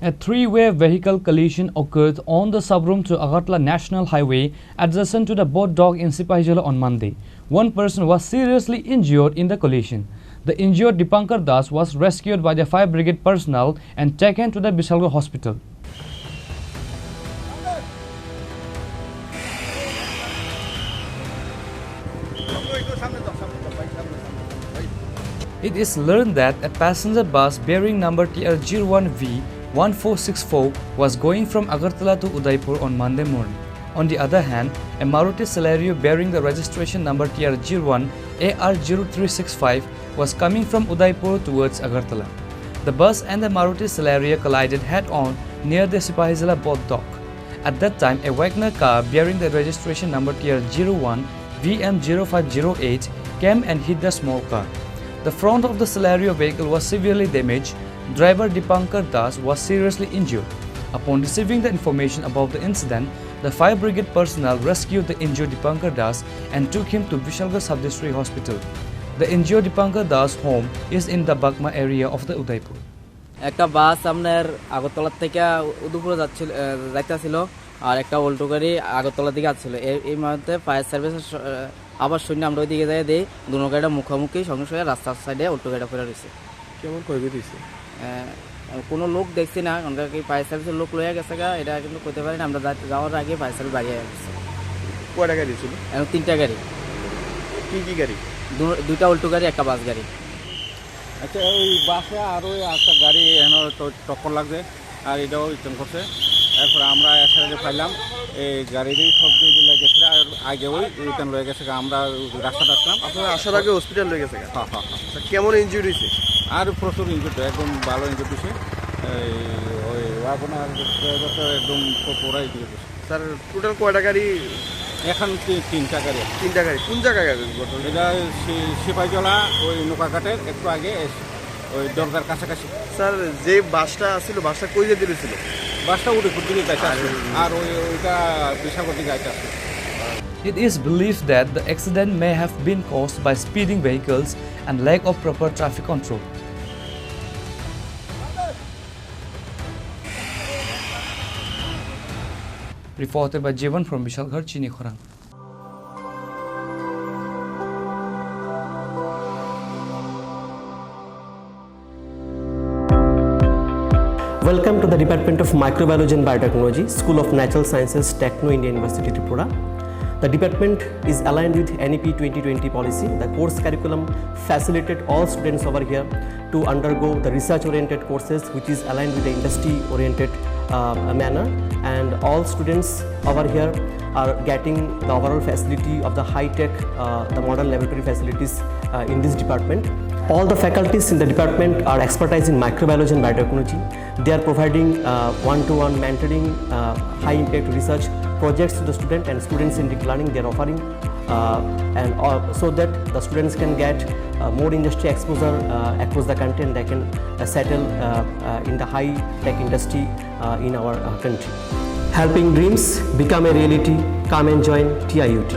A three-way vehicle collision occurred on the Sabroom Agartala National Highway adjacent to the boat dock in Sepahijala on Monday. One person was seriously injured in the collision. The injured Dipankar Das was rescued by the fire brigade personnel and taken to the Vishalgarh hospital. It is learned that a passenger bus bearing number TR01V 1464 was going from Agartala to Udaipur on Monday morning. On the other hand, a Maruti Celerio bearing the registration number TR01 AR0365 was coming from Udaipur towards Agartala. The bus and the Maruti Celerio collided head-on near the Sepahijala boat dock. At that time, a Wagner car bearing the registration number TR01 VM0508 came and hit the small car. The front of the Celerio vehicle was severely damaged. Driver Dipankar Das was seriously injured. Upon receiving the information about the incident, the fire brigade personnel rescued the injured Dipankar Das and took him to Vishalgarh Sub-District Hospital. The injured Dipankar Das' home is in the Bagma area of the Udaipur. একটা বাস আপনার আগরতলা থেকে উদয়পুর যাইতেছিল আর একটা Alto গাড়ি আগরতলা দিকে আসছিল। এই মুহূর্তে ফায়ার সার্ভিস আবার শূন্য আমরা ওইদিকে যাই দিই দুনো গাড়িটা মুখোমুখি সঙ্গে সঙ্গে রাস্তার সাইডে অল্টো গাড়িটা পড়ে রয়েছে। কেমন কই দিয়েছে? কোনো লোক দেখছি না, কারণ কি ফায়ার সার্ভিসের লোক লইয়া গেছে গা, এটা কিন্তু করতে পারি না। আমরা যাওয়ার আগে ফায়ার সার্ভিস বাড়িয়ে গেছে। কয়টা গাড়ি ছিল? তিনটা গাড়ি। কি কি গাড়ি? দুইটা অল্টো গাড়ি, একটা বাস গাড়ি। আচ্ছা, ওই বাসে আর ওই একটা গাড়ি এখানে টক্কর লাগছে আর এটাও রিটার্ন করছে। এরপরে আমরা এসে পাইলাম এই গাড়িরই সব দিয়ে গেছে আর আগে ওই রিটার্ন লয়ে গেছে। আমরা রাস্তাটা আসলাম, আপনারা আসার আগে হসপিটাল লয়ে গেছে? হ্যাঁ হ্যাঁ হ্যাঁ। কেমন ইনজুরি হয়েছে? আর প্রচুর ইনজুরি, একদম ভালো ইনজুরি দিয়েছে। ওই আপনার ড্রাইভারটা একদম পুরাই দিয়েছে। স্যার টোটাল কয়টা গাড়ি? এখন তিনটা গাড়ি। তিনটা গাড়ি কোন জায়গায়? এটা সিপাহীজলা ওই নৌকাঘাটের একটু আগে ওই দরগার কাছাকাছি। স্যার যে বাসটা ছিল বাসটা কই যেতে ছিল? বাসটা উদয়পুর দিকে যাইতে আর ওইটা বিশাখার দিকে যাইতে। It is believed that the accident may have been caused by speeding vehicles and lack of proper traffic control. Reported by Jeevan from Vishalgarh, Chini, Khorang. Welcome to the Department of Microbiology and Biotechnology, School of Natural Sciences, Techno India University, Tripura. The department is aligned with NEP 2020 policy. The course curriculum facilitated all students over here to undergo the research-oriented courses, which is aligned with the industry-oriented manner. And all students over here are getting the overall facility of the high-tech, the modern laboratory facilities in this department. All the faculties in the department are expertise in microbiology and biotechnology. They are providing one-to-one mentoring, high-impact research projects to the student and student-centric learning they are offering, so that the students can get more industry exposure across the country and they can settle in the high-tech industry in our country. Helping dreams become a reality. Come and join TIUT.